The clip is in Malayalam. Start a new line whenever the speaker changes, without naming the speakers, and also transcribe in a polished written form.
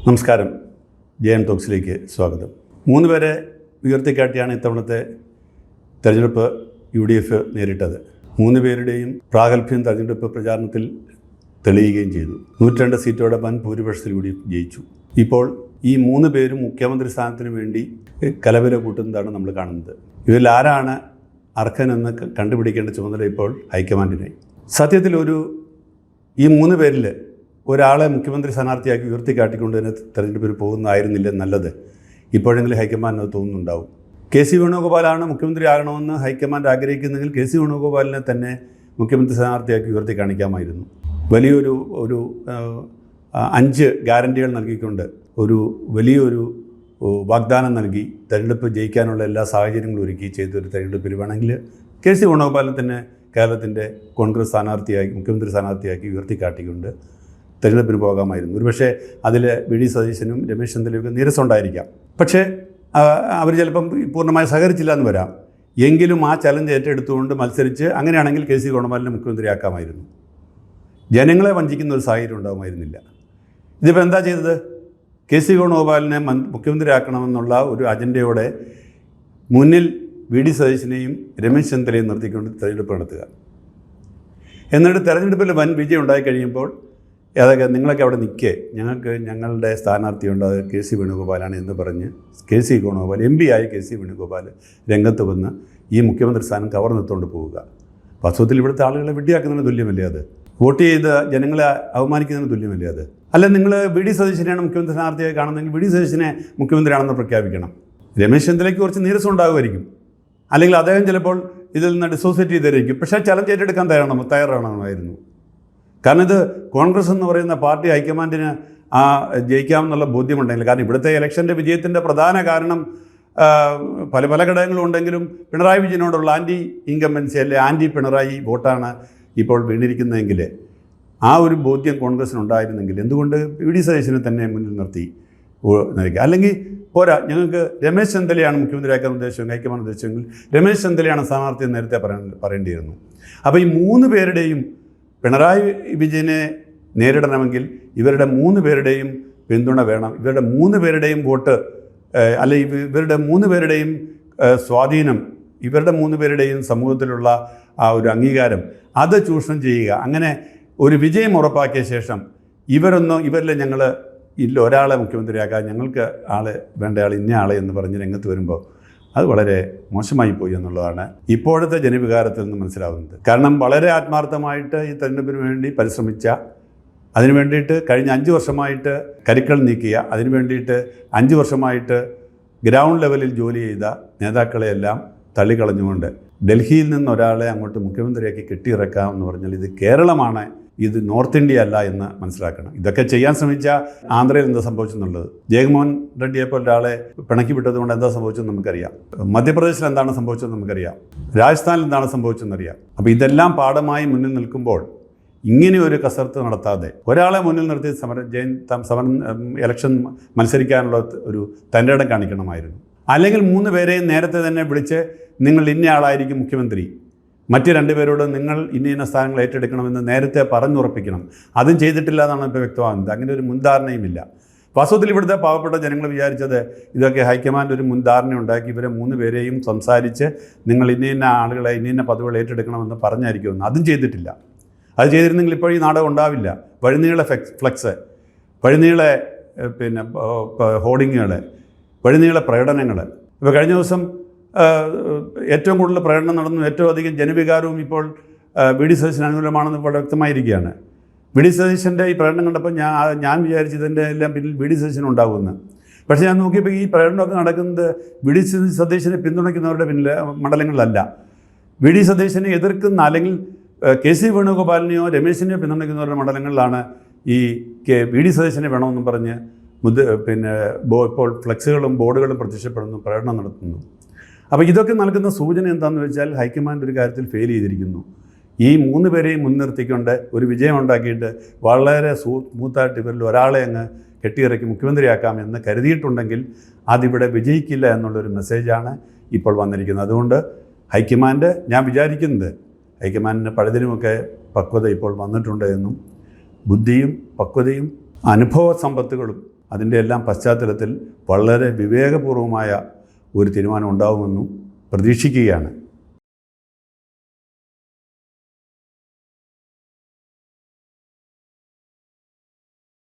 നമസ്കാരം. ജയൻ ടോക്സിലേക്ക് സ്വാഗതം. 3 പേരെ ഉയർത്തിക്കാട്ടിയാണ് ഇത്തവണത്തെ തെരഞ്ഞെടുപ്പ് UDF നേരിട്ടത്. 3 പേരുടെയും പ്രാഗൽഭ്യം തെരഞ്ഞെടുപ്പ് പ്രചാരണത്തിൽ തെളിയുകയും ചെയ്തു. 102 സീറ്റോടെ വൻ ഭൂരിപക്ഷത്തിൽ UDF ജയിച്ചു. ഇപ്പോൾ ഈ 3 പേരും മുഖ്യമന്ത്രി സ്ഥാനത്തിന് വേണ്ടി കലവില കൂട്ടുന്നതാണ് നമ്മൾ കാണുന്നത്. ഇതിൽ ആരാണ് അർഹനെന്ന് കണ്ടുപിടിക്കേണ്ട ചുമതല ഇപ്പോൾ ഹൈക്കമാൻഡിനായി. സത്യത്തിൽ ഈ 3 പേരിൽ ഒരാളെ മുഖ്യമന്ത്രി സ്ഥാനാർത്ഥിയാക്കി ഉയർത്തിക്കാട്ടിക്കൊണ്ട് തന്നെ തെരഞ്ഞെടുപ്പിൽ പോകുന്നതായിരുന്നില്ല നല്ലത്. ഇപ്പോഴെങ്കിലും ഹൈക്കമാൻഡിന് തോന്നുന്നുണ്ടാവും. KC വേണുഗോപാലാണ് മുഖ്യമന്ത്രി ആകണമെന്ന് ഹൈക്കമാൻഡ് ആഗ്രഹിക്കുന്നെങ്കിൽ KC വേണുഗോപാലിനെ തന്നെ മുഖ്യമന്ത്രി സ്ഥാനാർത്ഥിയാക്കി ഉയർത്തി കാണിക്കാമായിരുന്നു. വലിയൊരു 5 ഗ്യാരണ്ടികൾ നൽകിക്കൊണ്ട് വലിയൊരു വാഗ്ദാനം നൽകി തെരഞ്ഞെടുപ്പ് ജയിക്കാനുള്ള എല്ലാ സാഹചര്യങ്ങളും ഒരുക്കി ചെയ്തൊരു തെരഞ്ഞെടുപ്പിൽ വേണമെങ്കിൽ KC വേണുഗോപാലിനെ തന്നെ കേരളത്തിൻ്റെ കോൺഗ്രസ് സ്ഥാനാർത്ഥിയാക്കി മുഖ്യമന്ത്രി സ്ഥാനാർത്ഥിയാക്കി ഉയർത്തിക്കാട്ടിക്കൊണ്ട് തെരഞ്ഞെടുപ്പിന് പോകാമായിരുന്നു. ഒരുപക്ഷെ അതിൽ VD സതീശനും രമേശ് ചെന്നിത്തലയൊക്കെ നീരസമുണ്ടായിരിക്കാം. പക്ഷേ അവർ ചിലപ്പം പൂർണ്ണമായി സഹകരിച്ചില്ല എന്ന് വരാം. എങ്കിലും ആ ചലഞ്ച് ഏറ്റെടുത്തുകൊണ്ട് മത്സരിച്ച് അങ്ങനെയാണെങ്കിൽ KC വേണുഗോപാലിനെ മുഖ്യമന്ത്രിയാക്കാമായിരുന്നു. ജനങ്ങളെ വഞ്ചിക്കുന്ന ഒരു സാഹചര്യം ഉണ്ടാകുമായിരുന്നില്ല. ഇതിപ്പോൾ എന്താ ചെയ്തത്? KC വേണുഗോപാലിനെ മുഖ്യമന്ത്രിയാക്കണമെന്നുള്ള ഒരു അജണ്ടയോടെ മുന്നിൽ VD സതീശനെയും രമേശ് ചെന്നിത്തലയും നിർത്തിക്കൊണ്ട് തെരഞ്ഞെടുപ്പ് നടത്തുക. എന്നിട്ട് തെരഞ്ഞെടുപ്പിൽ വൻ വിജയം ഉണ്ടായിക്കഴിയുമ്പോൾ അതൊക്കെ നിങ്ങളൊക്കെ അവിടെ നിൽക്കേ, ഞങ്ങളുടെ സ്ഥാനാർത്ഥിയുണ്ട്, അത് KC വേണുഗോപാലാണ് എന്ന് പറഞ്ഞ് KC വേണുഗോപാൽ MP ആയ KC വേണുഗോപാൽ രംഗത്ത് വന്ന് ഈ മുഖ്യമന്ത്രി സ്ഥാനം കവർന്നെടുത്തുകൊണ്ട് പോവുക. വാസ്തവത്തിൽ ഇവിടുത്തെ ആളുകളെ വിഡ്ഢിയാക്കുന്നതിന് തുല്യമല്ലേ അത്? വോട്ട് ചെയ്ത് ജനങ്ങളെ അവമാനിക്കുന്നതിന് തുല്യമല്ലേ അത്? അല്ല, നിങ്ങൾ VD സതീശനെയാണ് മുഖ്യമന്ത്രി സ്ഥാനാർത്ഥിയായി കാണുന്നതെങ്കിൽ VD സതീശനെ മുഖ്യമന്ത്രിയാണെന്ന് പ്രഖ്യാപിക്കണം. രമേശ് ചെന്നിത്തലയ്ക്ക് കുറച്ച് നീരസം ഉണ്ടാകുമായിരിക്കും, അല്ലെങ്കിൽ അദ്ദേഹം ചിലപ്പോൾ ഇതിൽ നിന്ന് ഡിസോസിയേറ്റ് ചെയ്തായിരിക്കും. പക്ഷേ ചലഞ്ച് ഏറ്റെടുക്കാൻ തയ്യാറാണമായിരുന്നു. കാരണം ഇത് കോൺഗ്രസ് എന്ന് പറയുന്ന പാർട്ടി ഹൈക്കമാൻഡിന് ജയിക്കാമെന്നുള്ള ബോധ്യമുണ്ടെങ്കിൽ, കാരണം ഇവിടുത്തെ ഇലക്ഷൻ്റെ വിജയത്തിൻ്റെ പ്രധാന കാരണം പല ഘടകങ്ങളും ഉണ്ടെങ്കിലും പിണറായി വിജയനോടുള്ള ആൻറ്റി ഇൻകംബൻസി അല്ലെ ആൻറ്റി പിണറായി വോട്ടാണ് ഇപ്പോൾ വീണിരിക്കുന്നതെങ്കിൽ ആ ഒരു ബോധ്യം കോൺഗ്രസ്സിനുണ്ടായിരുന്നെങ്കിൽ എന്തുകൊണ്ട് VD സതീശനെ തന്നെ മുന്നിൽ നിർത്തി നൽകുക? അല്ലെങ്കിൽ പോരാ, ഞങ്ങൾക്ക് രമേശ് ചെന്നിത്തലയാണ് മുഖ്യമന്ത്രിയാക്കാൻ ഉദ്ദേശിച്ചെങ്കിൽ ഹൈക്കമാൻഡ് ഉദ്ദേശിച്ചെങ്കിൽ രമേശ് ചെന്നിത്തലയാണ് സ്ഥാനാർത്ഥി നേരത്തെ പറയേണ്ടിയിരുന്നു. അപ്പോൾ ഈ 3 പേരുടെയും പിണറായി വിജയനെ നേരിടണമെങ്കിൽ ഇവരുടെ 3 പേരുടെയും പിന്തുണ വേണം. ഇവരുടെ 3 പേരുടെയും വോട്ട് ഇവരുടെ 3 പേരുടെയും സ്വാധീനം, ഇവരുടെ 3 പേരുടെയും സമൂഹത്തിലുള്ള ആ ഒരു അംഗീകാരം അത് ചൂഷണം ചെയ്യുക. അങ്ങനെ ഒരു വിജയം ഉറപ്പാക്കിയ ശേഷം ഇവരിൽ ഞങ്ങൾ ഒരാളെ മുഖ്യമന്ത്രിയാക്കാൻ ഞങ്ങൾക്ക് വേണ്ട ആൾ ഇന്ന ആളെ എന്ന് പറഞ്ഞ് രംഗത്ത് വരുമ്പോൾ അത് വളരെ മോശമായി പോയി എന്നുള്ളതാണ് ഇപ്പോഴത്തെ ജനവികാരത്തിൽ നിന്ന് മനസ്സിലാവുന്നത്. കാരണം വളരെ ആത്മാർത്ഥമായിട്ട് ഈ തെരഞ്ഞെടുപ്പിന് വേണ്ടി പരിശ്രമിച്ച, അതിനു വേണ്ടിയിട്ട് കഴിഞ്ഞ 5 വർഷമായിട്ട് കരുക്കൾ നീക്കിയ, അതിനു വേണ്ടിയിട്ട് 5 വർഷമായിട്ട് ഗ്രൗണ്ട് ലെവലിൽ ജോലി ചെയ്ത നേതാക്കളെയെല്ലാം തള്ളിക്കളഞ്ഞുകൊണ്ട് ഡൽഹിയിൽ നിന്ന് ഒരാളെ അങ്ങോട്ട് മുഖ്യമന്ത്രിയാക്കി കെട്ടിയിറക്കാം എന്ന് പറഞ്ഞാൽ ഇത് കേരളമാണ്, ഇത് നോർത്ത് ഇന്ത്യ അല്ല എന്ന് മനസ്സിലാക്കണം. ഇതൊക്കെ ചെയ്യാൻ ശ്രമിച്ച ആന്ധ്രയിൽ എന്താ സംഭവിച്ചെന്നുള്ളത്, ജഗൻമോഹൻ റെഡ്ഡിയെപ്പോൾ ഒരാളെ പിണക്കി വിട്ടതുകൊണ്ട് എന്താ സംഭവിച്ചതെന്ന് നമുക്കറിയാം. മധ്യപ്രദേശിൽ എന്താണ് സംഭവിച്ചതെന്ന് നമുക്കറിയാം. രാജസ്ഥാനിൽ എന്താണ് സംഭവിച്ചതെന്നറിയാം. അപ്പോൾ ഇതെല്ലാം പാഠമായി മുന്നിൽ നിൽക്കുമ്പോൾ ഇങ്ങനെ ഒരു കസർത്ത് നടത്താതെ ഒരാളെ മുന്നിൽ നിർത്തി ഇലക്ഷൻ മത്സരിക്കാനുള്ള ഒരു തൻ്റെ ഇടം കാണിക്കണമായിരുന്നു. അല്ലെങ്കിൽ 3 പേരെയും നേരത്തെ തന്നെ വിളിച്ച് നിങ്ങൾ ഇന്ന ആളായിരിക്കും മുഖ്യമന്ത്രി, മറ്റ് 2 പേരോട് നിങ്ങൾ ഇന്ന സ്ഥാനങ്ങൾ ഏറ്റെടുക്കണമെന്ന് നേരത്തെ പറഞ്ഞുറപ്പിക്കണം. അതും ചെയ്തിട്ടില്ല എന്നാണ് ഇപ്പോൾ വ്യക്തമാകുന്നത്. അങ്ങനെ ഒരു മുൻധാരണയുമില്ല. വാസ്തവത്തിൽ ഇവിടുത്തെ പാവപ്പെട്ട ജനങ്ങൾ വിചാരിച്ചത് ഇതൊക്കെ ഹൈക്കമാൻഡ് ഒരു മുൻധാരണ ഉണ്ടാക്കി ഇവരെ 3 പേരെയും സംസാരിച്ച് നിങ്ങൾ ഇന്ന ആളുകളെ ഇന്ന പദവികൾ ഏറ്റെടുക്കണമെന്ന് പറഞ്ഞായിരിക്കുമെന്ന്. അതും ചെയ്തിട്ടില്ല. അത് ചെയ്തിരുന്നെങ്കിൽ ഇപ്പോൾ ഈ നാടകം ഉണ്ടാവില്ല. വഴിനീള ഫ്ലെക്സ്, വഴിനീളെ ഹോർഡിങ്ങുകൾ, വഴിനീള പ്രകടനങ്ങൾ. ഇപ്പോൾ കഴിഞ്ഞ ദിവസം ഏറ്റവും കൂടുതൽ പ്രകടനം നടന്നു, ഏറ്റവും അധികം ജനവികാരവും ഇപ്പോൾ VD സതീശന് അനുകൂലമാണെന്ന് വളരെ വ്യക്തമായിരിക്കുകയാണ്. VD സതീശൻ്റെ ഈ പ്രകടനം കണ്ടപ്പോൾ ഞാൻ വിചാരിച്ചു ഇതിൻ്റെ എല്ലാം പിന്നിൽ VD സതീശന് ഉണ്ടാകുമെന്ന്. പക്ഷേ ഞാൻ നോക്കിയപ്പോൾ ഈ പ്രകടനമൊക്കെ നടക്കുന്നത് VD സതീശനെ പിന്തുണയ്ക്കുന്നവരുടെ മണ്ഡലങ്ങളിലല്ല. VD സതീശനെ എതിർക്കുന്ന അല്ലെങ്കിൽ KC വേണുഗോപാലിനെയോ രമേശിനെയോ പിന്തുണയ്ക്കുന്നവരുടെ മണ്ഡലങ്ങളിലാണ് ഈ VD സതീശനെ വേണമെന്നും പറഞ്ഞ് ഇപ്പോൾ ഫ്ലെക്സുകളും ബോർഡുകളും പ്രത്യക്ഷപ്പെടുന്നു, പ്രകടനം നടത്തുന്നു. അപ്പോൾ ഇതൊക്കെ നൽകുന്ന സൂചന എന്താണെന്ന് വെച്ചാൽ ഹൈക്കമാൻഡ് ഒരു കാര്യത്തിൽ ഫെയിൽ ചെയ്തിരിക്കുന്നു. ഈ 3 പേരെയും മുൻനിർത്തിക്കൊണ്ട് ഒരു വിജയം ഉണ്ടാക്കിയിട്ട് വളരെ സ്മൂത്തായിട്ട് ഇവരിൽ ഒരാളെ അങ്ങ് കെട്ടിയിറക്കി മുഖ്യമന്ത്രിയാക്കാം എന്ന് കരുതിയിട്ടുണ്ടെങ്കിൽ അതിവിടെ വിജയിക്കില്ല എന്നുള്ളൊരു മെസ്സേജാണ് ഇപ്പോൾ വന്നിരിക്കുന്നത്. അതുകൊണ്ട് ഹൈക്കമാൻഡ്, ഞാൻ വിചാരിക്കുന്നത് ഹൈക്കമാൻഡിന് പലതിനുമൊക്കെ പക്വത ഇപ്പോൾ വന്നിട്ടുണ്ട് എന്നും ബുദ്ധിയും പക്വതയും അനുഭവ സമ്പത്തുകളും അതിൻ്റെ എല്ലാം പശ്ചാത്തലത്തിൽ വളരെ വിവേകപൂർവമായ ഒരു തീരുമാനം ഉണ്ടാകുമെന്നും പ്രതീക്ഷിക്കുകയാണ്.